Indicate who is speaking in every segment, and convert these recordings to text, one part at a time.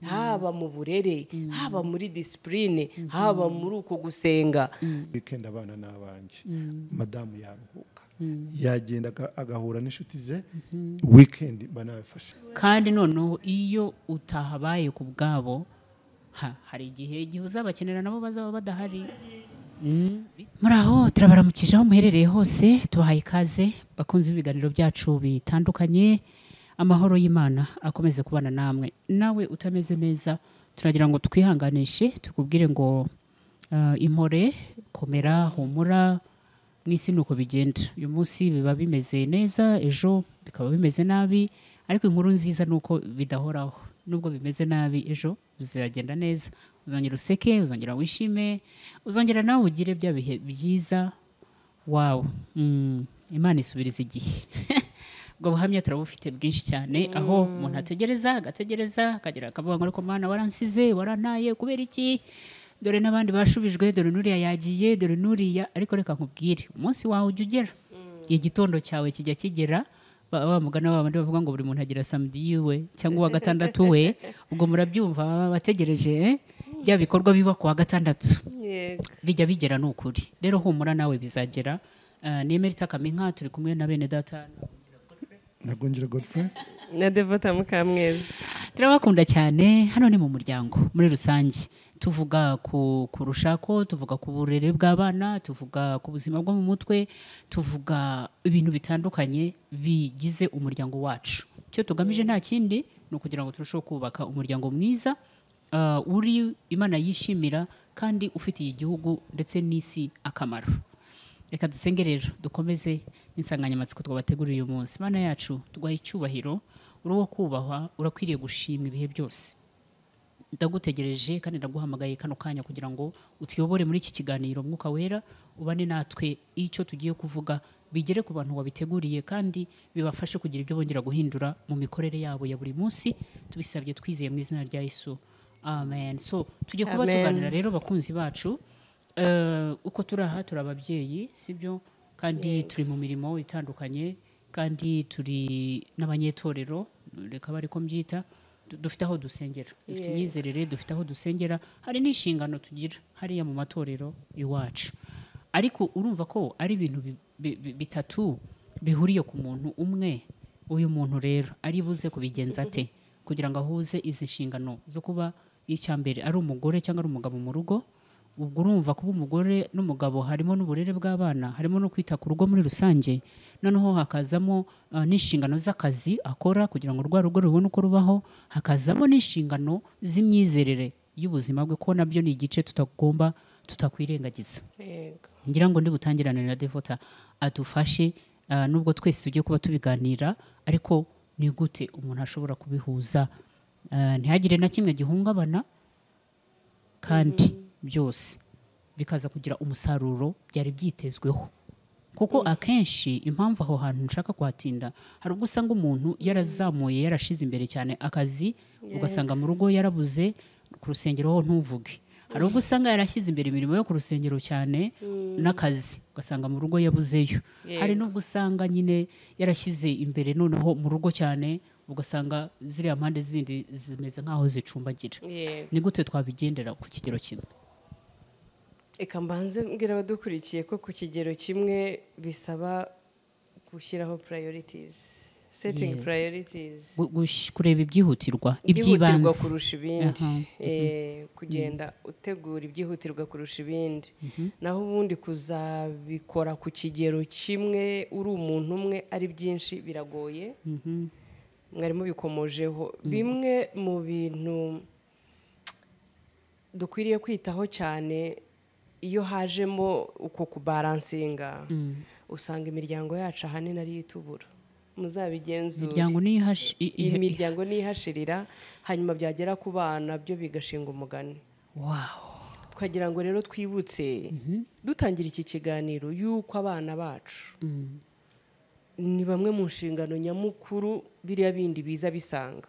Speaker 1: haba mu burere haba muri discipline haba muri uko gusenga
Speaker 2: weekend abana n'abanje madamu yaruhuka yagenda agahura n'inshuti ze weekend banabafasha
Speaker 3: kandi noneho iyo utahabaye ku bwabo hari igihe uzabakenera nabo bazaba badahari. Muraho turabaramukije aho muherereye hose tubahaye ikaze bakunze ibiganiro byacu bitandukanye. Amahoro y'Imana akomeze kubana namwe. Nawe utameze neza turagira ngo twihanganishe tukubwire ngo impore komera humura mwisi nuko bigenda. Uyu munsi biba bimeze neza ejo bikaba bimeze nabi ariko inkuru nziza nuko bidahoraho. Nubwo bimeze nabi ejo bizagenda neza. Uzongera useke, uzongera wishime, uzongera nawe ugire bya bihe byiza. Wow. Imana isubiriza igihe. Ubwo buhamya turabufite bwinshi cyane aho umuntu ategereza akagira akavuga ngo ariko Mana waransize warantaye kubera iki, dore n'abandi bashubijwe, dore nuriya yagiye, dore nuriya. Ariko reka nkubwire umunsi wawe ujya ugera, igitondo cyawe kijya kigera. Bamugana babandi bavuga ngo buri muntu agira samedi yiwe cyangwa wa gatandatu we. Ubwo murabyumva baba bategereje bya bikorwa biba ku wa gatandatu bijya bigera n'ukuri. Rero humura nawe bizagera. Nemerita Kaminka turi kumwe na bene data
Speaker 2: Nagongera Godfrey
Speaker 1: na Devota Mukamwezi.
Speaker 3: Turabakunda cyane. Hano ni mu muryango muri rusange. Tuvuga ku rushako, tuvuga ku burere bw'abana, tuvuga ku buzima bwo mu mutwe, tuvuga ibintu bitandukanye bigize umuryango wacu. Cyo tugamije nta kindi ni ukugira ngo turusheho kubaka umuryango mwiza uri Imana yishimira kandi ufitiye igihugu ndetse n'isi akamaro. Reka dusenge rero dukomeze insanganyamatsiko twabateguriye uyu munsi. Mana yacu tugwaye icyubahiro, uri wo kubahwa, urakwiriye gushimwa ibihe byose. Ndagutegereje kandi ndaguhamagaye kano kanya kugira ngo utuyobore muri iki kiganiro. Mwuka wera ubane natwe, icyo tugiye kuvuga bigere ku bantu wabiteguriye kandi bibafashe kugira ibyo bongera guhindura mu mikorere yabo ya buri munsi. Tubisabye twizeye mu izina rya Yesu, amen. So tugiye kuba tuganira rero bakunzi bacu. Uko turaha turababyeyi sibyo, kandi turi mu mirimo itandukanye, kandi turi n'abanyetorero, reka bari ko mbyita. Dufite aho dusengera, dufite imyizerere, dufite aho dusengera, hari n'inshingano tugira hariya mu matorero iwacu. Ariko urumva ko ari ibintu bitatu bihuriye ku muntu umwe. Uyu muntu rero ari buze kubigenza ate kugira ngo ahuze izi nshingano zo kuba icyambere ari umugore cyangwa ari umugabo mu rugo. Ubwo urumva kuba umugore n'umugabo harimo n'uburere bw'abana, harimo no kwita ku rugo muri rusange, noneho hakazamo n'inshingano z'akazi akora kugira ngo rwa rugo rubone uko rubaho, hakazamo n'inshingano z'imyizerere y'ubuzima bwe, ko nabyo ni igice tutakwirengagiza. Ngira ngo ndi butangirane na Devota adufashe, nubwo twese tugiye kuba tubiganira, ariko ni gute umuntu ashobora kubihuza ntihagire na kimwe gihungabana kandi byose bikaza kugira umusaruro byari byitezweho. Kuko akenshi impamvu aho hantu nshaka kuhatinda, hari ubwo usanga umuntu yarazamuye yarashize imbere cyane akazi, ugasanga mu rugo yarabuze, ku rusengero ho ntuvuge. Hari ubwo usanga yarashyize imbere imirimo yo ku rusengero cyane n'akazi, ugasanga mu rugo yabuzeyo. Hari n'ubwo usanga nyine yarashyize imbere noneho mu rugo cyane, ugasanga ziriya mpande zindi zimeze nk'aho zicumbagira. Ni gute twabigendera ku kigero kimwe?
Speaker 1: Eka mbanze mbwira abadukurikiye ko ku kigero kimwe bisaba gushyiraho priorities, setting priorities,
Speaker 3: kureba ibyihutirwa, ibyibanze
Speaker 1: kurusha ibindi. Kugenda utegura ibyihutirwa kurusha ibindi. Naho ubundi kuzabikora ku kigero kimwe uri umuntu umwe ari byinshi biragoye. Mwarimo bikomojeho bimwe mu bintu dukwiriye kwitaho cyane. Iyo hajemo uko kubaransinga, usanga imiryango yacu ahanini ari itubura. Muzabigenzura imiryango nihashirira, hanyuma byagera ku bana byo bigashinga umugani. Twagira ngo rero twibutse dutangira iki kiganiro yuko abana bacu ni bamwe mu nshingano nyamukuru biriya bindi biza bisanga.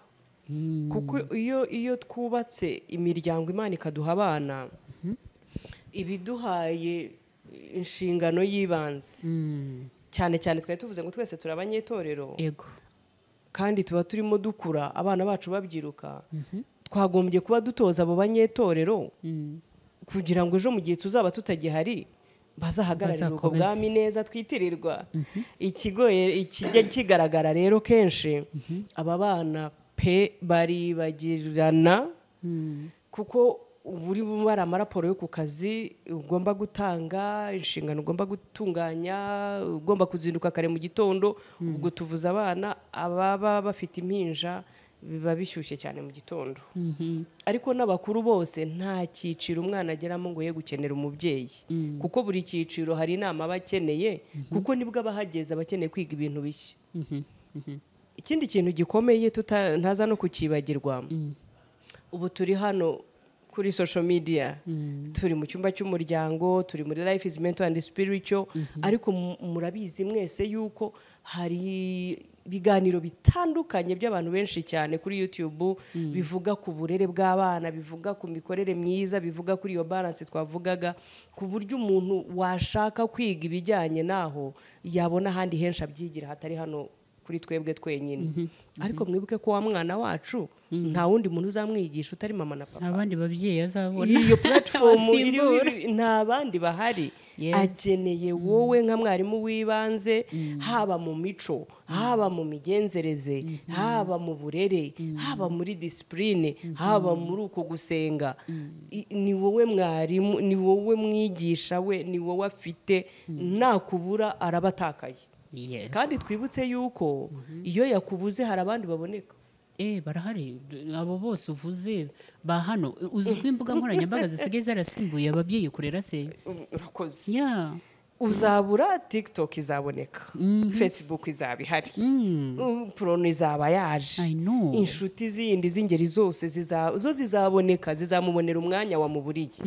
Speaker 1: Kuko iyo twubatse imiryango Imana ikaduha abana, ibiduhaye inshingano y'ibanze cyane cyane. Twari tuvuze ngo twese turi abanyetorero, kandi tuba turimo dukura abana bacu babyiruka. twagombye kuba dutoza abo banyetorero kugira ngo ejo mu gihe tuzaba tutagihari bazahagararira ubwo bwami neza twitirirwa. Ikigoye ikijya kigaragara rero kenshi aba bana pe baribagirana kuko buri bari amaraporo yo ku kazi ugomba gutanga, inshingano ugomba gutunganya, ugomba kuzinduka kare mu gitondo. Ubwo tuvuza abana ababa bafite impinja biba bishyushye cyane mu gitondo. Ariko n'abakuru bose nta cyiciro umwana ageramo ngo ye gukenera umubyeyi, kuko buri cyiciro hari inama bakeneye, kuko nibwo abahageze abakeneye kwiga ibintu bishya. Ikindi kintu gikomeye ntaza no kukibagirwa, ubu turi hano kuri social media, turi mu cyumba cy'umuryango, turi muri Life is Mental and Spiritual, ariko murabizi mwese yuko hari ibiganiro bitandukanye by'abantu benshi cyane kuri YouTube bivuga ku burere bw'abana, bivuga ku mikorere myiza, bivuga kuri iyo balance twavugaga, ku buryo umuntu washaka kwiga ibijyanye naho yabona ahandi henshi abyigira hatari hano kuri twebwe twenyine. Ariko mwibuke ko wa mwana wacu nta wundi muntu uzamwigisha utari mama na papa,
Speaker 3: abandi babyeyi azabona
Speaker 1: iyo platform nta bandi bahari. Ageneye wowe nka mwarimu w'ibanze, haba mu mico, haba mu migenzereze, haba mu burere, haba muri discipline, haba muri uko gusenga. Ni wowe mwarimu, ni wowe mwigisha we, ni wowe afite, nakubura arabatakaye. Kandi twibutse yuko iyo yakubuze hari abandi baboneka.
Speaker 3: Barahari abo bose uvuze ba hano. Uzi ko imbuga nkoranyambaga zisigaye zarasimbuye ababyeyi kurera se.
Speaker 1: Urakoze. Uzabura TikTok izaboneka, Facebook izaba ihari, Prono izaba yaje, inshuti zindi z'ingeri zose zo zizaboneka, zizamubonera umwanya wamuburiye.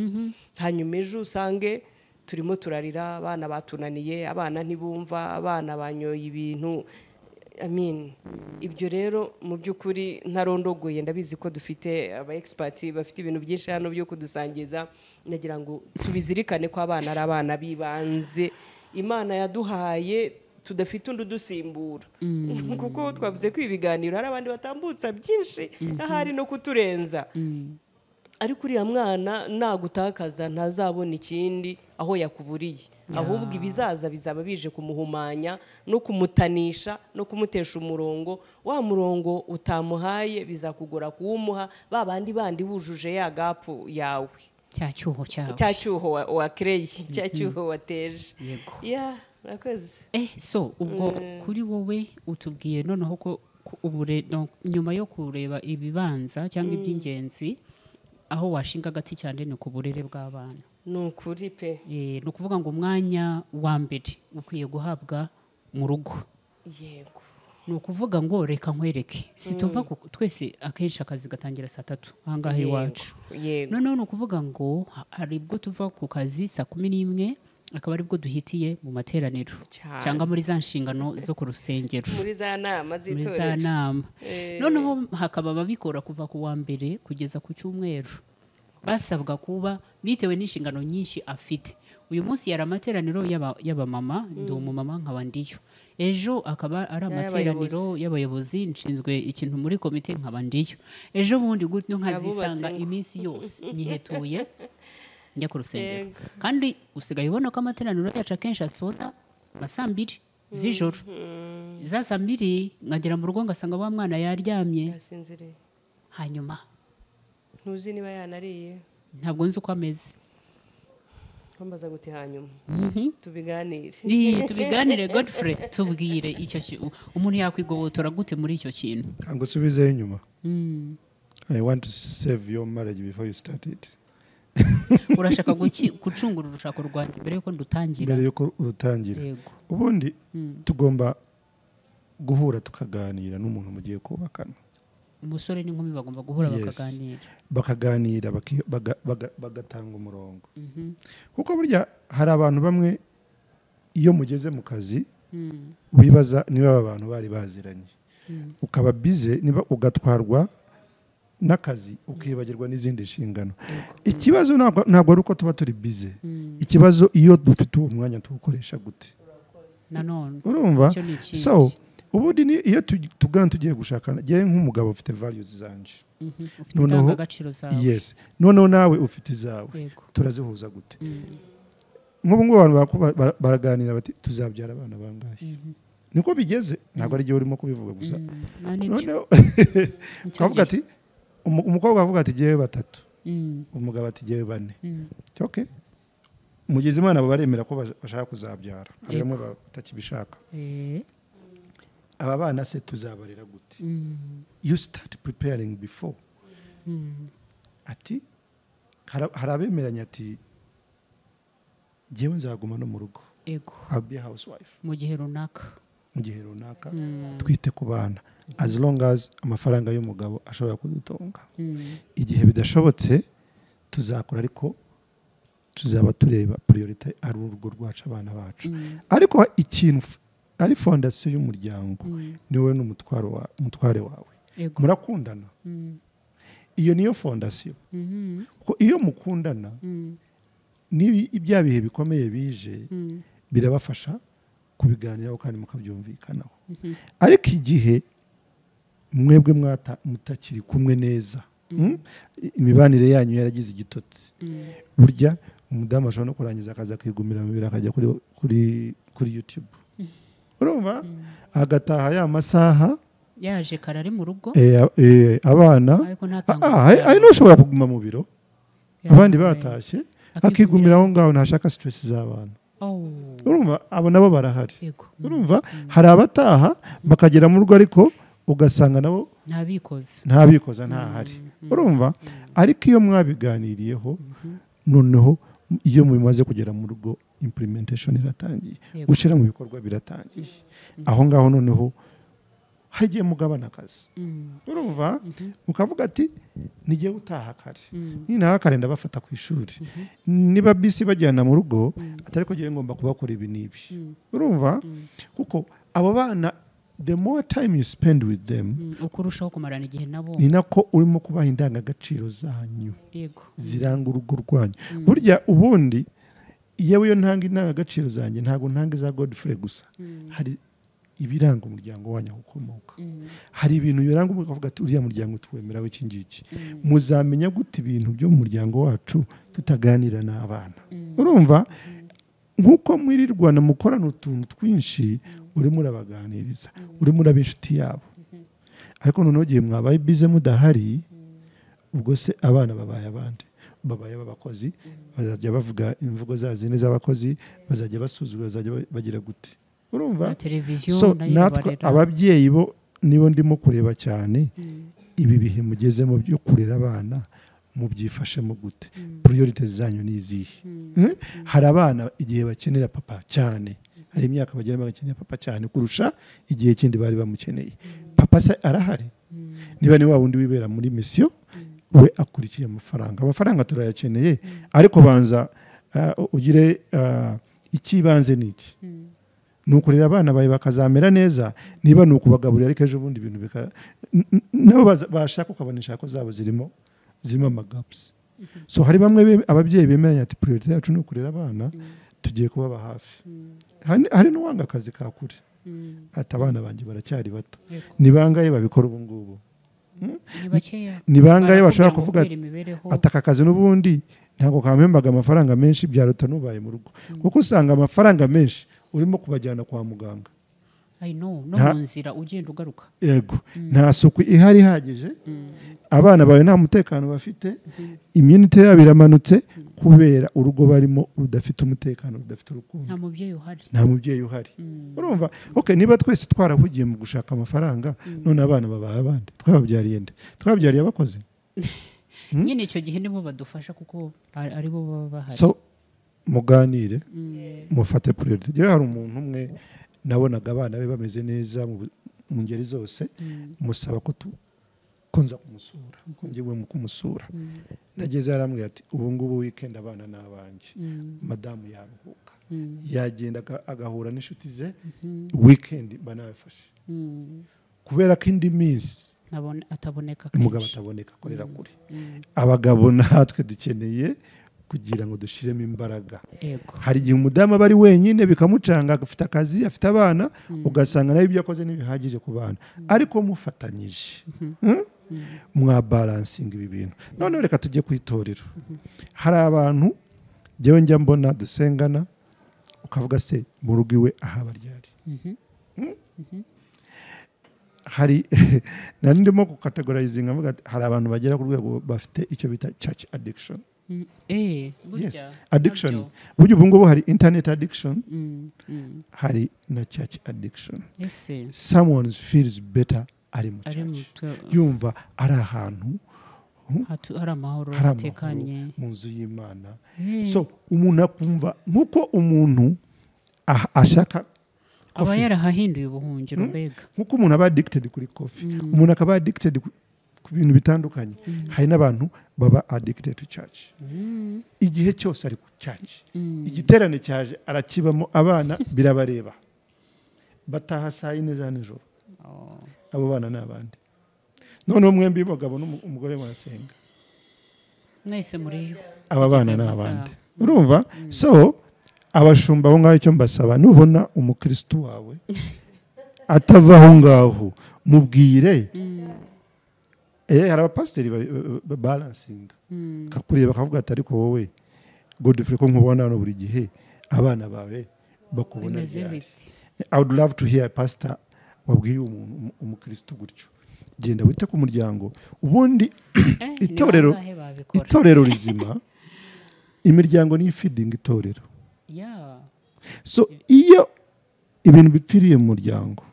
Speaker 1: Hanyuma ejo usange turimo turarira, abana batunaniye, abana ntibumva, abana banyoye ibintu. Ibyo rero mu by'ukuri ntarondogoye, ndabizi ko dufite aba expert bafite ibintu byinshi hano byo kudusangiza. Nagira ngo tubizirikane ko abana ari abana bibanze Imana yaduhaye, tudafite undi udusimbura. Kuko twavuze ko ibiganiro hari abandi batambutsa byinshi ahari no kuturenza. Ariko uriya mwana nagutakaza ntazabona ikindi aho yakuburiye, ahubwo ibizaza bizaba bije kumuhumanya no kumutanisha no kumutesha umurongo. Wa murongo utamuhaye bizakugora kuwumuha, babandi bandi bujuje ya gapu yawe, cya cyuho wakreye, cya cyuho wateje. Murakoze.
Speaker 3: So ubwo kuri wowe utubwiye noneho ko nyuma yo kureba ibibanza cyangwa iby'ingenzi, aho washinga agati cyane ni ku burere bw'abana.
Speaker 1: Ni ukuri pe.
Speaker 3: Ni ukuvuga ngo umwanya wa mbere ukwiye guhabwa mu rugo.
Speaker 1: Yego.
Speaker 3: Ni ukuvuga ngo reka nkwereke, situva twese akenshi akazi gatangira 3 ahangaha iwacu. Noneho ni ukuvuga ngo hari ubwo tuva ku kazi 11 akaba ari bwo duhitiye mu materaniro cyangwa muri za nshingano zo ku rusengero,
Speaker 1: muri za nama z'itorero.
Speaker 3: Noneho hakaba ababikora kuva ku wa mbere kugeza ku cyumweru, basabwa kuba bitewe n'inshingano nyinshi afite. Uyu munsi yari amateraniro y'abamama, ndi umumama nkaba ndiyo. Ejo akaba ari amateraniro y'abayobozi, nshinzwe ikintu muri komite nkaba ndiyo. Ejo bundi gutyo nkazisanga iminsi yose nyihetuye njya ku rusengero. Kandi usigaye ubona ko amateraniro yacu akenshi asoza saa 2 z'ijoro. Za saa 2 nkagera mu rugo ngasanga wa mwana yaryamye
Speaker 1: yasinziriye.
Speaker 3: Hanyuma
Speaker 1: ntuzi niba yanariye,
Speaker 3: ntabwo nzi uko ameze.
Speaker 1: Mbaza guti hanyuma tubiganire.
Speaker 3: Tubiganire Godfrey, tubwire icyo umuntu yakwigobotora gute muri icyo kintu.
Speaker 2: Kango subize inyuma. I want to save your marriage before you start it.
Speaker 3: Urashaka gucungura urushako rwanjye mbere yuko ndutangira.
Speaker 2: Mbere yuko urutangira. Ubundi tugomba guhura tukaganira n'umuntu mugiye kubakana.
Speaker 3: Umusore n'inkumi bagomba guhura
Speaker 2: bakaganira bagatanga umurongo. Kuko burya hari abantu bamwe iyo mugeze mu kazi wibaza niba abantu bari baziranye, ukaba bize niba ugatwarwa n'akazi ukibagirwa n'izindi nshingano. Ikibazo ntabwo ari uko tuba turi bize, ikibazo iyo dufite uwo mwanya tuwukoresha gute.
Speaker 3: Nanone
Speaker 2: urumva? So ubundi iyo tugana tugiye gushakana ngewe nk'umugabo ufite values zanje
Speaker 3: noneho agaciro zawe
Speaker 2: yes noneho nawe ufite izawe turazihuza gute nk'ubu ngubu abantu baraganira bati tuzabyara abana bangahe niko bigeze ntabwo ari igihe urimo kubivuga gusa noneho ukavuga ati umukobwa avuga ati ngewe 3 umugabo ati ngewe 4 okay mugize imana baremera ko bashaka kuzabyara harimo batakibishaka aba bana se tuzabarera gute you start preparing before ati harabemeranya ati ngewe nzaguma no mu rugo I'll be a housewife
Speaker 3: mu gihe runaka
Speaker 2: twite ku bana as long as amafaranga y'umugabo ashobora kudutunga igihe bidashobotse tuzakora ariko tuzaba tureba priority ari urugo rwacu abana bacu ariko ikintu ari fondasiyo y'umuryango niwe n'umutware wawe murakundana iyo niyo fondasiyo kuko iyo mukundana ibya bihe bikomeye bije birabafasha kubiganiraho kandi mukabyumvikanaho ariko igihe mwebwe mutakiri kumwe neza imibanire yanyu yaragize igitotsi burya umudamu ashobora no kurangiza akaza akigumira mu biro akajya kuri YouTube urumva agataha ya masaha
Speaker 3: yaje karari mu rugo
Speaker 2: abana ari no ushobora kuguma mu biro abandi batashye akigumira aho ngaho ntashaka stress z'abana urumva abo nabo barahari urumva hari abataha bakagera mu rugo ariko ugasanga nabo ntabikoza ntahari urumva ariko iyo mwabiganiriyeho noneho iyo mumaze kugera mu rugo implementation iratangiye gushira mu bikorwa biratangiye aho ngaho noneho hagiye mugabana akazi urumva ukavuga ati nigiye utaha kare ninaha kare ndabafata ku ishuri niba bisi bajyana mu rugo atari ko giye ngomba kubakora ibi nibi urumva kuko abo bana the more time you spend with them
Speaker 3: ukurushaho kumarana igihe nabo
Speaker 2: ni nako urimo kubaha indangagaciro zanyu ziranga urugo rwanyu burya ubundi yewe yo ntanga indangagaciro zanjye ntago ntanga za Godfrey gusa hari ibiranga umuryango wanyu ukomoka hari ibintu biranga umuryango uvuga ati uriya muryango tuwemera w'iki ngiki muzamenya gute ibintu byo mu muryango wacu tutaganira n'abana urumva nkuko mwirirwana mukorana utuntu twinshi urimo urabaganiriza urimo uraba inshuti yabo ariko noneho gihe mwabaye bize mudahari ubwo se abana babaye abandi babaye abakozi bazajya bavuga imvugo zazine z'abakozi bazajya basuzugura bazajya bagira gute urumva so natwe ababyeyi bo nibo ndimo kureba cyane ibi bihe mugezemo byo kurera abana mubyifashemo gute priorities zanyu ni izihe hari abana igihe bakenera papa cyane hari imyaka bagera bagakenera papa cyane kurusha igihe kindi bari bamukeneye papa se arahari niba ni wa wundi wibera muri mission we akurikiye amafaranga turayakeneye ariko banza ugire ikibanze niki nukurira abana bawe bakazamera neza niba nukubagaburira ariko ejo bundi ibintu nabo bashaka ukabonesha ko zabo zirimo amagaps so hari bamwe ababyeyi bemeranya ati priority yacu ni ukurera abana tugiye kubaba hafi hari n'uwanga akazi kakure ati abana banjye baracyari bato ni bangaye babikora ubu ngubu ni bangaye bashobora kuvuga ataka akazi n'ubundi ntabwo kamembaga amafaranga menshi byaruta nubaye mu rugo kuko usanga amafaranga menshi urimo kubajyana kwa muganga
Speaker 3: no mu nzira ugenda ugaruka
Speaker 2: yego nta suku ihari ihagije abana bawe nta mutekano bafite imyunite yabo iramanutse kubera urugo barimo rudafite umutekano rudafite urukundo nta mubyeyi uhari urumva okay niba twese twarahugiye mu gushaka amafaranga none abana babaye abandi twababyariye nde twababyariye abakozi
Speaker 3: nyine icyo gihe nibo badufasha kuko ari bo baba bahari
Speaker 2: so muganire mufate priority rero hari umuntu umwe nabonaga abana be bameze neza mu ngeri zose musaba ko nza kumusura ko ngiye mu kumusura nageze yarambwiye ati ubu ngubu weekend abana n'abanjye madamu yaruhuka yagenda agahura n'inshuti ze weekend banabafashe kubera ko indi minsi
Speaker 3: ataboneka
Speaker 2: umugabo ataboneka akorera kure abagabo natwe dukeneye kugira ngo dushiremo imbaraga.
Speaker 3: Yego.
Speaker 2: Hari igihe umudamu aba ari wenyine bikamucanga, afite akazi, afite abana, ugasanga nawe ibyo akoze ntibihagije ku bana, ariko mufatanyije mwa balancing ibi bintu. None reka tujye ku itorero. Hari abantu njyewe njya mbona dusengana, ukavuga se mu rugo iwe ahaba ryari. Hari nari ndimo kukategorizinga, avuga hari abantu bagera ku rwego bafite icyo bita church addiction. Yes, addiction. Burya ubu ngubu hari internet addiction, hari na church addiction. Someone feels better ari mu church, yumva ari ahantu
Speaker 3: hari amahoro atekanye
Speaker 2: mu nzu y'Imana. So umuntu akumva nk'uko umuntu ashaka
Speaker 3: aba yarahahinduye ubuhungiro mbega,
Speaker 2: nk'uko umuntu aba addicted kuri coffee, umuntu akaba addicted ku bintu bitandukanye. Hari n'abantu baba addicted to church. Igihe cyose ari ku church, igiterane cyaje arakibamo, abana birabareba, bataha saa 4 za nijoro. Abo bana n'abandi, noneho mwembi umugabo n'umugore barasenga,
Speaker 3: mwese muriyo,
Speaker 2: aba bana n'abandi. Urumva? So abashumba aho ngaho icyo mbasaba, nubona umukristo wawe atava aho ngaho, mubwire. Hari abapasiteri balancing, kakureba bakavuga ati ariko wowe Godfrey ko nkubona hano buri gihe abana bawe bakubona byari. I would love to hear pastor wabwiye umuntu umukristo gutyo, genda wite ku muryango. Ubundi itorero rizima, imiryango ni feeding itorero. So iyo ibintu bipfiriye mu muryango,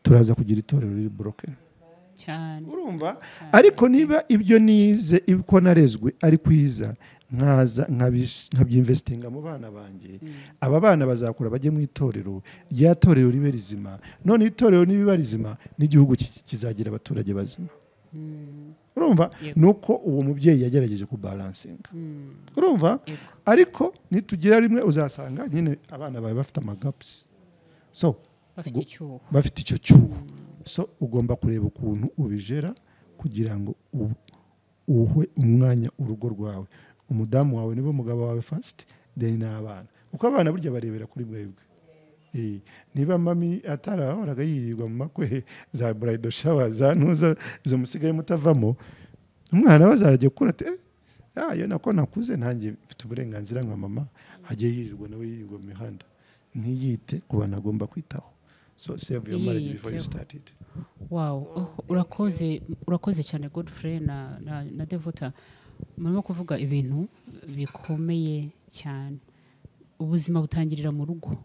Speaker 2: turaza kugira itorero riri broken
Speaker 3: cyane.
Speaker 2: Urumva? Ariko niba ibyo nize ibiko narezwe ari kwiza, nkaza nkabyinvestinga mu bana banjye, aba bana bazakura bajye mu itorero, rya torero ribe rizima. None itorero nibiba rizima, n'igihugu kizagira abaturage bazima. Urumva? Nuko uwo mubyeyi yagerageje kubalansinga. Urumva? Ariko nitugira rimwe uzasanga nyine abana bawe bafite amagaps, so bafite icyo cyuho. So ugomba kureba ukuntu ubijera kugira ngo uhe umwanya urugo rwawe. Umudamu wawe nibo mugabo wawe first, then n'abana, uko abana burya barebera kuri mwebwe. Niba mami atarahoraga yirirwa mu makwe za bridal shower za ntuza izo musigaye mutavamo, umwana bazajya kura ati yo nako nakuze nanjye mfite uburenganzira nka mama, hajye yirirwa nawe yirirwa mu mihanda, ntiyite ku bana agomba kwitaho. So save your marriage before you start it.
Speaker 3: Wow, urakoze cyane Godfrey na Devota. Murimo kuvuga ibintu bikomeye cyane. Ubuzima butangirira mu rugo.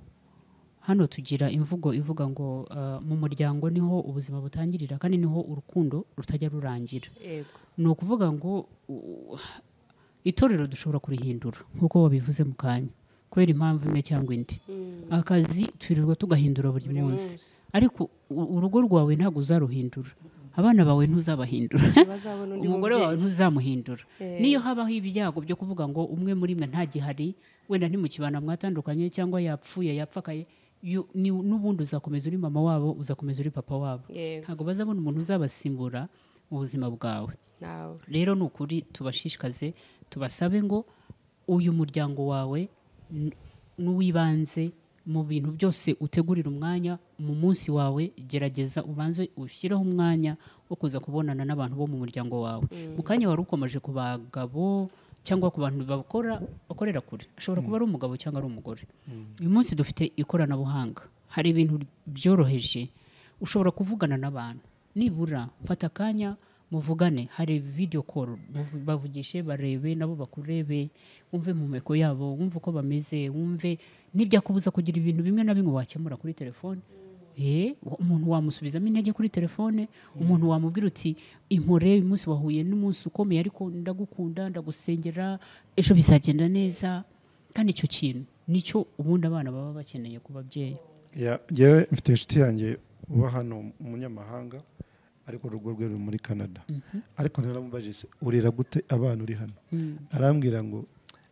Speaker 3: Hano tugira imvugo ivuga ngo mu muryango niho ubuzima butangirira, kandi niho urukundo rutajya rurangira. Ni ukuvuga ngo itorero dushobora kurihindura nk'uko wabivuze mu kanya, kubera impamvu imwe cyangwa indi. Akazi twirirwa tugahindura buri munsi, ariko urugo rwawe ntabwo uzaruhindura, abana bawe ntuzabahindura, umugore wawe ntuzamuhindura. Niyo habaho ibyago byo kuvuga ngo umwe muri mwe ntagihari, wenda ntimukibana mwatandukanye cyangwa yapfuye yapfakaye, n'ubundi uzakomeza uri mama wabo, uzakomeza uri papa wabo. Ntabwo bazabona umuntu uzabasimbura mu buzima bwawe. Rero ni ukuri tubashishikaze, tubasabe ngo uyu muryango wawe n'uwibanze mu bintu byose utegurira umwanya mu munsi wawe, gerageza ubanze ushyireho umwanya wo kuza kubonana n'abantu bo mu muryango wawe. Mu kanya wari ukomeje ku bagabo cyangwa ku bantu bakorera kure, ashobora kuba ari umugabo cyangwa ari umugore. Uyu munsi dufite ikoranabuhanga, hari ibintu byoroheje, ushobora kuvugana n'abantu, nibura fata akanya muvugane, hari video call, bavugishe barebe nabo bakurebe, wumve mu meko yabo, wumve uko bameze, wumve n'ibyakubuza kugira ibintu bimwe na bimwe wakemura kuri telefone. Umuntu wamusubizamo intege kuri telefone, umuntu wamubwira uti impore uyu munsi wahuye n'umunsi ukomeye ariko ndagukunda, ndagusengera, ejo bizagenda neza. Kandi icyo kintu nicyo ubundi abana baba bakeneye ku babyeyi.
Speaker 2: Yewe mfite inshuti yanjye uba hano umunyamahanga, ariko urugo rwe ruri muri Canada. Ariko naramubajije urera gute abana uri hano? Arambwira ngo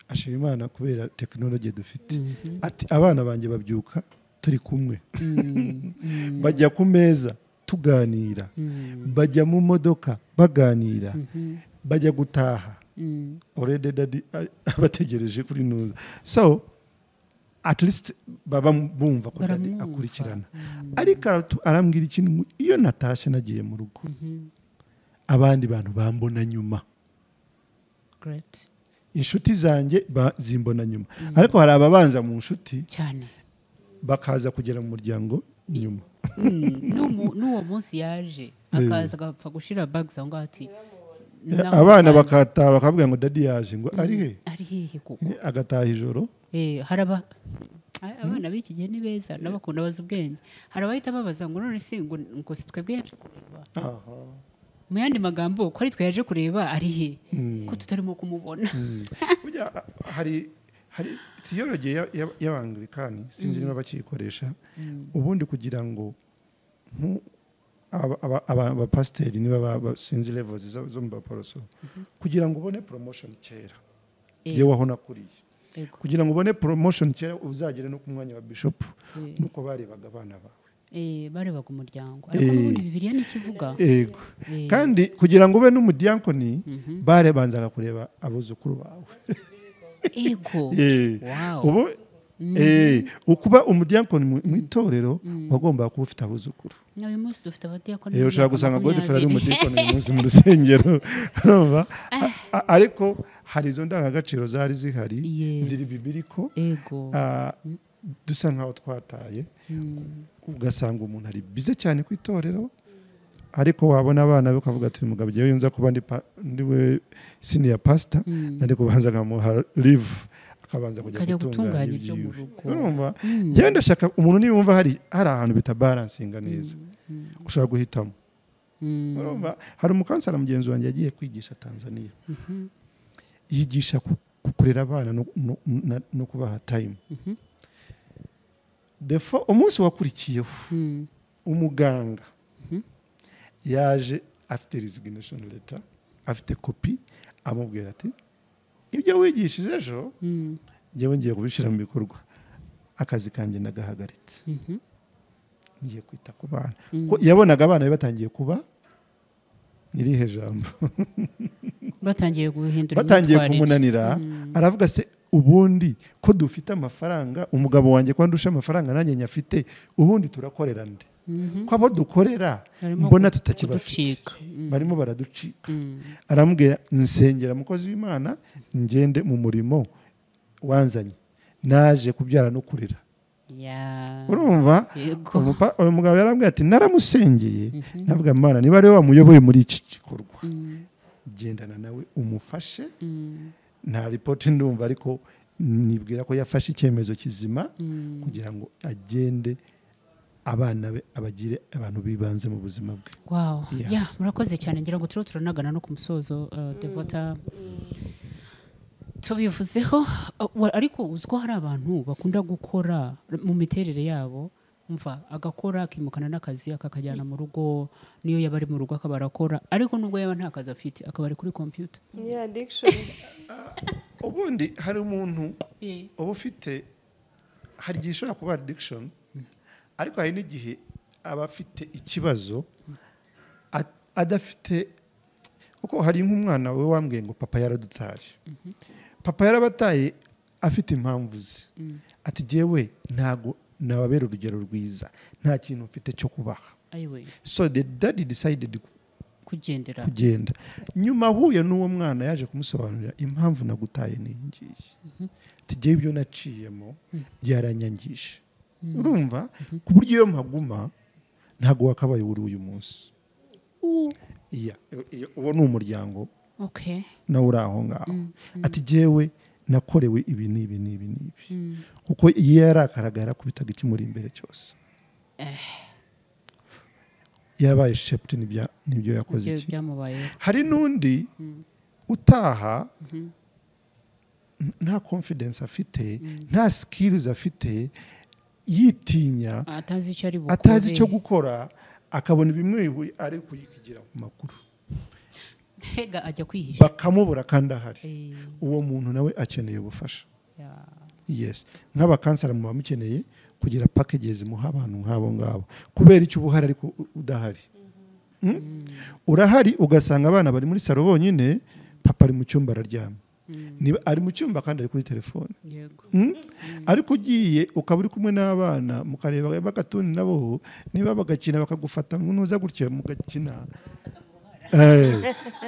Speaker 2: ashima Imana kubera technology dufite. Ati abana banjye babyuka turi kumwe, bajya ku meza tuganira, bajya mu modoka baganira, bajya gutaha already daddy abategereje kuri nuza, so at least baba bumva ko daddy akurikirana. Ariko arambwira ikintu, iyo natashe nagiye mu rugo abandi bantu bambona nyuma,
Speaker 3: great,
Speaker 2: inshuti zanjye zimbona nyuma, ariko hari ababanza mu nshuti
Speaker 3: cyane
Speaker 2: bakaza kugera mu muryango nyuma.
Speaker 3: N'uwo munsi yaje akaza agapfa gushira bags aho ngaho ati
Speaker 2: abana bakataha bakavuga ngo daddy yaje, ngo ari
Speaker 3: hehe kuko
Speaker 2: agataha ijoro.
Speaker 3: Haraba abana b'iki gihe ni beza n'abakunda baza ubwenge, hari abahita babaza ngo none se ngo si twebwe yaje kureba, mu yandi magambo ko ari twe yaje kureba ari he ko tutarimo kumubona.
Speaker 2: hari theology y'Abanglikani sinzi niba bakiyikoresha ubundi kugira ngo abapasiteri niba sinzi levels zo mu baporoso, kugira ngo ubone promotion kera yewe aho nakuriye, kugira ngo ubone promotion kera uzagere no ku mwanya wa bishop, nuko barebaga abana bawe,
Speaker 3: barebaga umuryango, ariko n'ubundi Bibiliya nikivuga.
Speaker 2: Kandi kugira ngo ube n'umudiyankoni barebanzaga kureba abuzukuru bawe. Ubu ukuba umudiyankoni mu itorero wagombaga kuba ufite abuzukuru.
Speaker 3: Uyu munsi dufite abadiyakoni,
Speaker 2: ushobora gusanga Godfrey ari umudiyankoni uyu munsi mu rusengero, ariko hari izo ndangagaciro zari zihari ziri bibiriko dusa nkaho twataye. Ugasanga umuntu ari bize cyane ku itorero, ariko wabona abana be ukavuga ati uyu mugabo igihe yunza kuba ndiwe senior pastor, ariko kubanza akamuha live akabanza kujya gutunganya ibyo mu rugo. Urumva njyewe ndashaka umuntu niyumva hari ahantu bitabalansinga neza ushobora guhitamo. Urumva hari umukansara mugenzi wanjye yagiye kwigisha Tanzania, yigisha kurera abana no kubaha time. Umunsi wakurikiyeho umuganga yaje afite resignation letter, afite kopi, amubwira ati ibyo wigishije ejo njyewe ngiye kubishyira mu bikorwa, akazi kanjye nagahagaritse, ngiye kwita ku bana. Ko yabonaga abana be batangiye kuba nirihe jambo
Speaker 3: batangiye guhindura,
Speaker 2: batangiye kumunanira. Aravuga se ubundi ko dufite amafaranga, umugabo wanjye ko ndusha amafaranga nanjye nyafite, ubundi turakorera nde? Ko abo dukorera mbona tutakibafite, barimo baraducika. Aramubwira nsengera mukozi w'Imana ngende mu murimo wanzanye, naje kubyara no kurera. Urumva uyu mugabo yarambwira ati naramusengeye, navuga Imana niba ari we wamuyoboye muri iki gikorwa gendana nawe umufashe. Nta ripoti ndumva, ariko nibwira ko yafashe icyemezo kizima kugira ngo agende abana be abagire abantu bibanze mu buzima bwe.
Speaker 3: Wow, murakoze cyane, ngira ngo turanagana no ku musozo. Devota tubivuzeho, ariko uziko hari abantu bakunda gukora mu miterere yabo, umva agakora akimukana n'akazi akakajyana mu rugo, niyo yaba ari mu rugo akaba arakora, ariko nubwo yaba nta kazi afite akaba ari kuri computer.
Speaker 1: Addiction.
Speaker 2: Ubundi hari umuntu uba ufite, hari igihe ishobora kuba addiction, ariko hari n'igihe aba afite ikibazo adafite, kuko hari nk'umwana we wambwiye ngo papa yaradutaje. Papa yarabataye afite impamvu ze, ati jyewe ntago nababera urugero rwiza, nta kintu mfite cyo kubaha. So the daddy decided kugenda. Nyuma ahuye n'uwo mwana yaje kumusobanurira impamvu nagutaye n'ingiye, ati jyewe ibyo naciyemo byaranyangisha. Urumva ku buryo iyo mpaguma ntago wakabaye uri uyu munsi. Uwo ni umuryango nawe uri aho ngaho. Ati jyewe nakorewe ibi n'ibi n'ibi n'ibi, kuko iyo yarakaraga yarakubitaga ikimuri imbere cyose. Yabaye shaped n'ibyo yakoze iki. Hari n'undi utaha nta confidence afite, nta skills afite, yitinya, atazi icyo gukora, akabona bimwe ari kuyikigira ku makuru,
Speaker 3: ajya kwihisha
Speaker 2: bakamubura kandi ahari. Uwo muntu nawe akeneye ubufasha. Nk'abakansara muba mukeneye kugira packages muha abantu nk'abo ngabo, kubera icyo ubuhari ariko udahari. Urahari ugasanga abana bari muri salo bonyine, papa ari mu cyumba araryama, niba ari mu cyumba kandi ari kuri telefone, ariko ugiye ukaba uri kumwe n'abana mukareba bagatuni nabo, niba bagakina bakagufata nk'unuza gutya mugakina,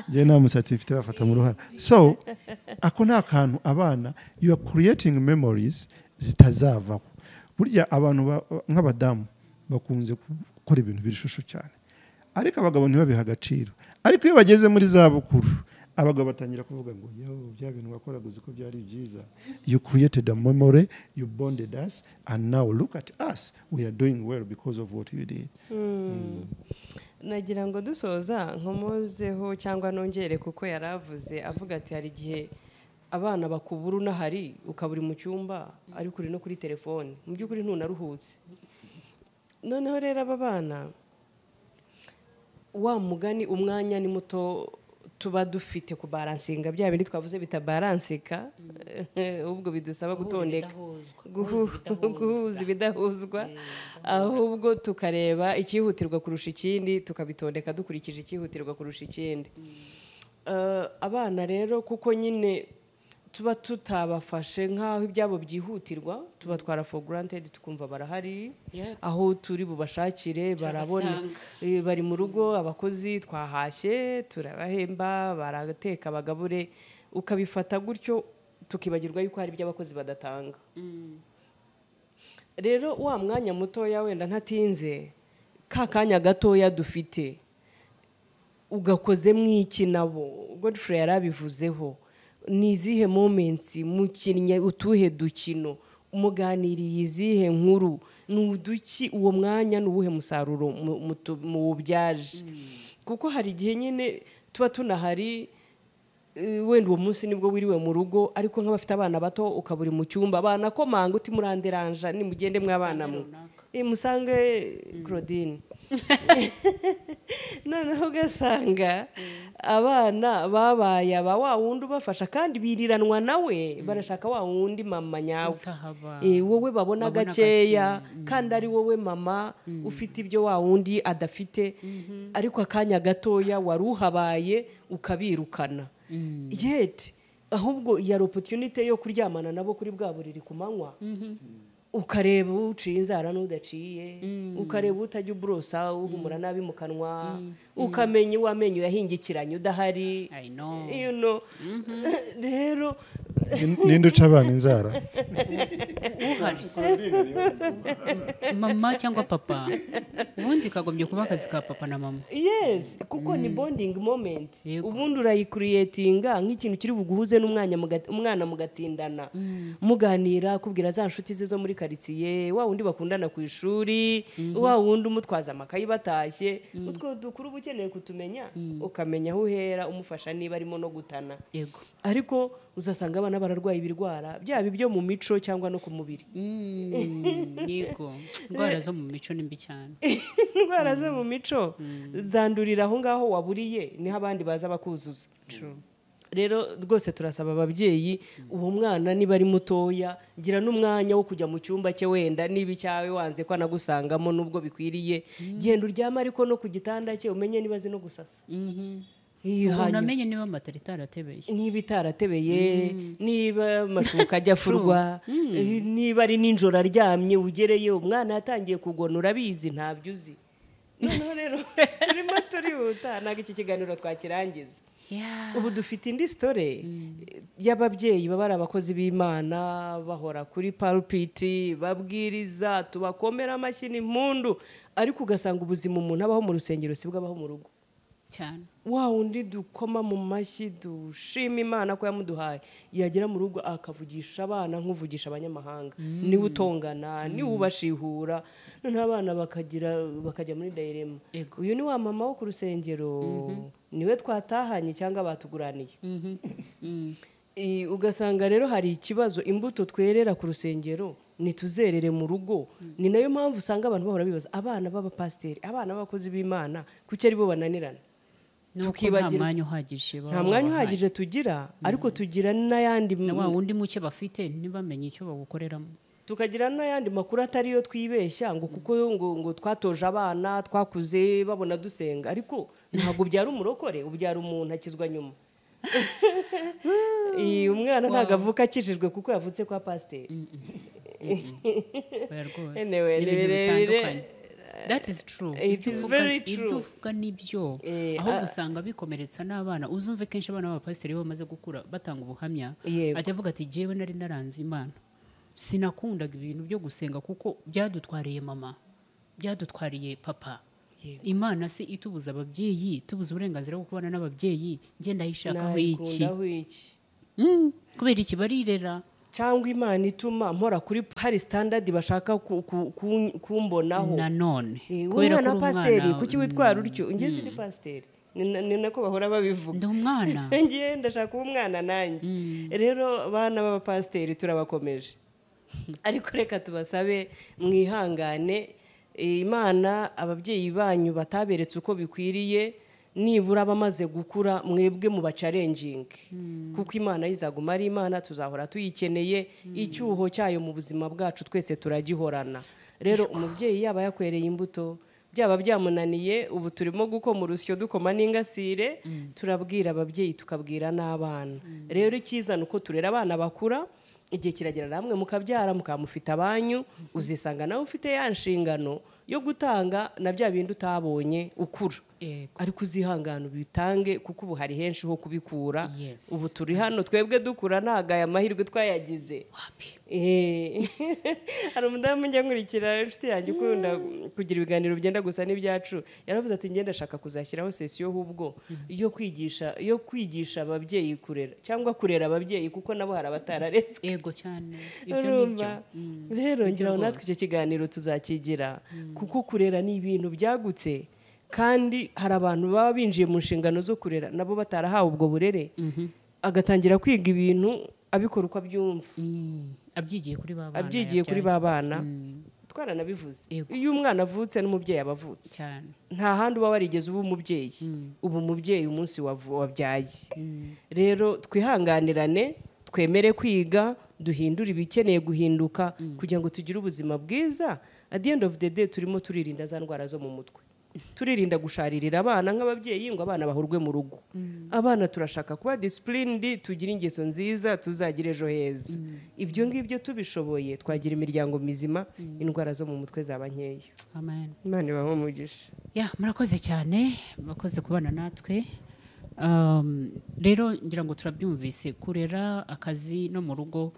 Speaker 2: njye nta musatsi mfite bafata mu ruhara. So ako ni akantu abana, you are creating memories zitazavaho. Burya abantu nk'abadamu bakunze gukora ibintu birishusho cyane, ariko abagabo ntibabiha agaciro. Ariko iyo bageze muri za bukuru, abagabo batangira kuvuga ngo yo bya bintu wakoraga uzi ko byari byiza, you created a memory, you bonded us, and now look at us, we are doing well because of what you did.
Speaker 1: Nagira ngo dusoza nkomozeho cyangwa nongere kuko yaravuze avuga ati hari igihe abana bakubura unahari ukaburi mu cyumba ariko uri no kuri telefone, mu by'ukuri ntunaruhutse. Noneho rero aba bana wa mugani umwanya ni muto tuba dufite kubaransinga bya bindi twavuze bitabaransika, ubwo bidusaba gutondeka guhuza ibidahuzwa, ahubwo tukareba ikihutirwa kurusha ikindi tukabitondeka dukurikije ikihutirwa kurusha ikindi. Abana rero kuko nyine tuba tutabafashe nk'aho ibyabo byihutirwa, tuba twara for granted tukumva barahari, aho turi bubashakire barabona, bari mu rugo, abakozi twahashye turabahemba, barateka bagabure, ukabifata gutyo tukibagirwa yuko hari iby'abakozi badatanga. Rero wa mwanya mutoya wenda ntatinze, ka kanya gatoya dufite ugakoze mwiki nabo, Godfrey yarabivuzeho, ni izihe moments mukinnye, utuhe dukino, umuganiriye izihe nkuru, n'uduki uwo mwanya n'ubuhe musaruro mu byaje. Kuko hari igihe nyine tuba tunahari, wenda uwo munsi nibwo wiriwe mu rugo, ariko nk'abafite abana bato ukaburi mu cyumba, abana komanga uti muranderanja nimugende mw'abana mwe musange Claudine. Noneho ugasanga abana babaye aba wa wundi ubafasha kandi biriranwa nawe, barashaka wa wundi mama nyawe, wowe babona gakeya kandi ari wowe mama ufite ibyo wa wundi adafite, ariko akanya gatoya wari uhabaye ukabirukana. Yet ahubwo yari opportunity yo kuryamana nabo kuri bwa buriri ku manywa, ukareba uciye inzara n'udaciye, ukareba utajya ubrosa uhumura nabi mu kanwa, ukamenya wamenyo yahingikiranye udahari, you know. Rero
Speaker 2: ninde uca abana inzara?
Speaker 3: Mama cyangwa papa, ubundi kagombye kuba akazi ka papa na mama.
Speaker 1: Yes, kuko ni bonding moment, ubundi urayicreatinga nk'ikintu kiri buguhuze n'umwana mugatindana, muganira, kubwira za nshuti ze zo muri karitsiye, wa wundi bakundana ku ishuri, wa wundi umutwaza amakayi batashye, utwo dukuru ukeneye kutumenya, ukamenya aho uhera umufasha niba arimo no gutana. Ariko uzasanga abana bararwaye ibirwara byaba ibyo mu mico cyangwa no ku mubiri.
Speaker 3: Yego, indwara zo mu mico ni mbi cyane.
Speaker 1: Indwara zo mu mico zandurira aho ngaho waburiye, niho abandi baza bakuzuza. Rero rwose turasaba ababyeyi, uwo mwana niba ari mutoya, gira n'umwanya wo kujya mu cyumba cye, wenda niba icyawe wanze ko anagusangamo nubwo bikwiriye, genda uryama, ariko no ku gitanda cye umenye niba azi no gusasa.
Speaker 3: Unamenye niba matera itaratebeye,
Speaker 1: niba itaratebeye, niba amashuka ajya furwa, niba ari ninjoro aryamye ugereye umwana yatangiye kugona, urabizi ntabyo uzi. Noneho rero turimo turihuta, ntabwo iki kiganiro twakirangiza. Ubu dufite indi story y'ababyeyi baba ari abakozi b'Imana, bahora kuri pulpit babwiriza, tubakomera amashyi n'impundu, ariko ugasanga ubuzima umuntu abaho mu rusengero sibwo abaho mu rugo
Speaker 3: cyane.
Speaker 1: Wa wundi dukoma mu mashyi dushima Imana ko yamuduhaye, yagera mu rugo akavugisha abana nk'uvugisha abanyamahanga, niwe utongana, niwe ubashihura, noneho abana bakajya muri dilema, uyu ni wa mama wo ku rusengero, niwe twatahanye cyangwa batuguraniye. Ugasanga rero hari ikibazo, imbuto twerera ku rusengero nituzerere mu rugo. Ni nayo mpamvu usanga abantu bahora bibaza, abana b'abapasiteri, abana b'abakozi b'Imana kuki ari bo bananirana?
Speaker 3: Tukibagira
Speaker 1: nta mwanya uhagije tugira, ariko tugira n'ayandi
Speaker 3: wa wundi muke bafite ntibamenye icyo bawukoreramo,
Speaker 1: tukagira n'ayandi makuru atari yo twibeshya ngo kuko ngo twatoje abana twakuze babona dusenga, ariko ntabwo byari umurokore, ubyara umuntu akizwa nyuma. umwana ntabwo avuka akijijwe kuko yavutse kwa pasiteri.
Speaker 3: That is true.
Speaker 1: It is very true.
Speaker 3: Ibyo uvuga nibyo. Aho gusanga bikomeretsa n'abana. Uzumve kenshi abana b'abapasiteri bamaze gukura batanga ubuhamya. Ajya avuga ati jewe nari naranze Imana. Sinakundaga ibintu byo gusenga kuko byadutwariye mama, byadutwariye papa. Imana se itubuza ababyeyi, tubuza uburenganzira bwo kubana n'ababyeyi, nge ndayishakaho iki? Kubera iki barirera?
Speaker 1: Cyangwa Imana ituma mpora kuri hari standard bashaka kumbonaho
Speaker 3: nanone
Speaker 1: kubera ko pasiteri kuki witwara utyo nge sindi pasiteri ni nako bahora babivuga
Speaker 3: ndi umwana
Speaker 1: nge ndashaka umwana nanjye rero bana b'abapasiteri turabakomeje ariko reka tubasabe mwihangane Imana ababyeyi banyu bataberetse uko bikwiriye nibura bamaze gukura mwebwe mu bacalenjing kuko Imana izaguma ari Imana tuzahora tuyikeneye icyuho cyayo mu buzima bwacu twese turagihorana rero umubyeyi yaba yakwereye imbuto byaba byamunaniye ubu turimo gukoma urusyo dukoma n'ingasire turabwira ababyeyi tukabwira n'abana rero ikizana uko turera abana bakura igihe kiragera namwe mukabyara mukamufita abanyu uzisanga nawe ufite ya nshingano yo gutanga na bya bindi utabonye ukura ariko uzihangana ubitange kuko ubu hari henshi ho kubikura ubu turi hano twebwe dukura ntagaya amahirwe twayagize hari umudamu njya nkurikira inshuti yanjye ukunda kugira ibiganiro bigenda gusa n'ibyacu yaravuze ati ngenda ashaka kuzashyiraho sesiyo ahubwo yo kwigisha ababyeyi kurera cyangwa kurera ababyeyi kuko nabo hari abatararetswe
Speaker 3: yego cyane ibyo nibyo
Speaker 1: rero ngira ngo natwe icyo kiganiro tuzakigira kuko kurera ni ibintu byagutse kandi hari abantu baba binjiye mu nshingano zo kurera nabo batarahawe ubwo burere agatangira kwiga ibintu abikora uko abyumva abyigiye kuri ba bana twaranabivuze iyo umwana avutse n'umubyeyi aba avutse nta handi uba warigeze uba umubyeyi uba umubyeyi umunsi wabyaye rero twihanganirane twemere kwiga duhindure ibikeneye guhinduka kugira ngo tugire ubuzima bwiza at the end of the day turimo turirinda za ndwara zo mu mutwe turirinda gusharirira abana nk'ababyeyi ngo abana bahurwe mu rugo abana turashaka kuba disciplined tugira ingeso nziza tuzagira ejo heza ibyo ngibyo tubishoboye twagira imiryango mizima indwara zo mu mutwe zaba nkeya
Speaker 3: amen
Speaker 1: Imana ibahe umugisha
Speaker 3: murakoze cyane murakoze kubana natwe rero ngira ngo turabyumvise kurera akazi no mu rugo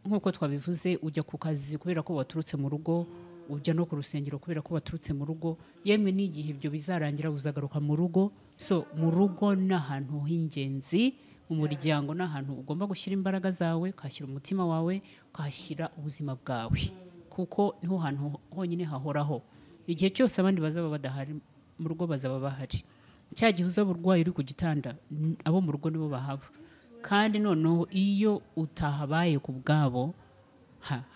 Speaker 3: nk'uko twabivuze ujya ku kazi kubera ko waturutse mu rugo ujya no ku rusengero kubera ko waturutse mu rugo yemwe n'igihe ibyo bizarangira uzagaruka mu rugo so mu rugo ni ahantu h'ingenzi mu muryango ni ahantu ugomba gushyira imbaraga zawe ukahashyira umutima wawe ukahashyira ubuzima bwawe kuko niho hantu honyine hahoraho igihe cyose abandi bazaba badahari mu rugo bazaba bahari cya gihe uzaba urwaye uri ku gitanda abo mu rugo nibo bahaba kandi noneho iyo utahabaye ku bwabo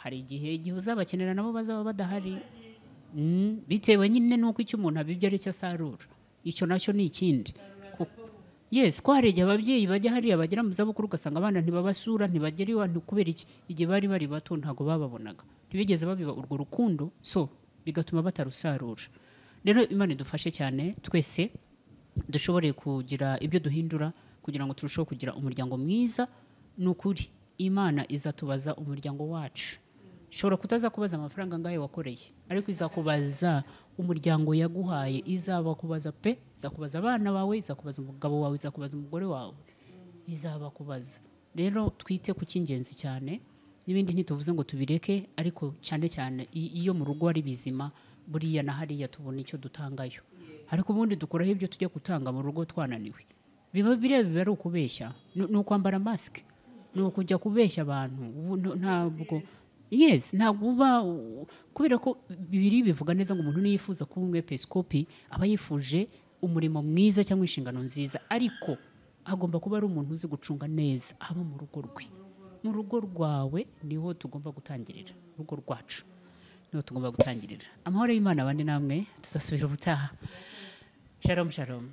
Speaker 3: hari igihe uzabakenera nabo bazaba badahari bitewe nyine nuko icyo umuntu abibye ari cyo asarura icyo nacyo ni ikindi ko hari igihe ababyeyi bajya hariya bagera mu zabukuru ugasanga abana ntibabasura ntibagera iwa kubera iki igihe bari bato ntabwo bababonaga ntibigeze babiba urwo rukundo so bigatuma batarusarura rero Imana idufashe cyane twese dushobore kugira ibyo duhindura kugira ngo turusheho kugira umuryango mwiza n'ukuri Imana izatubaza umuryango wacu ishobora kutaza kubaza amafaranga ngahe wakoreye ariko izakubaza umuryango yaguhaye izabakubaza izakubaza abana bawe izakubaza umugabo wawe izakubaza umugore wawe izabakubaza rero twite ku cy'ingenzi cyane n'ibindi ntituvuze ngo tubireke ariko cyane cyane iyo mu rugo ari bizima buriya na hariya tubona icyo dutangayo ariko ubundi dukuraho ibyo tujya gutanga mu rugo twananiwe biba ari ukubeshya ni ukwambara masike ni ukujya kubeshya abantu ntabwo ntabwo uba kubera ko bibiri bivuga neza ngo umuntu niyifuza kuba umwepiskopi aba yifuje umurimo mwiza cyangwa inshingano nziza ariko agomba kuba ari umuntu uzi gucunga neza aba mu rugo rwe mu rugo rwawe niho tugomba gutangirira urugo rwacu niho tugomba gutangirira amahoro y'Imana abandi namwe tuzasubira ubutaha shalom shalom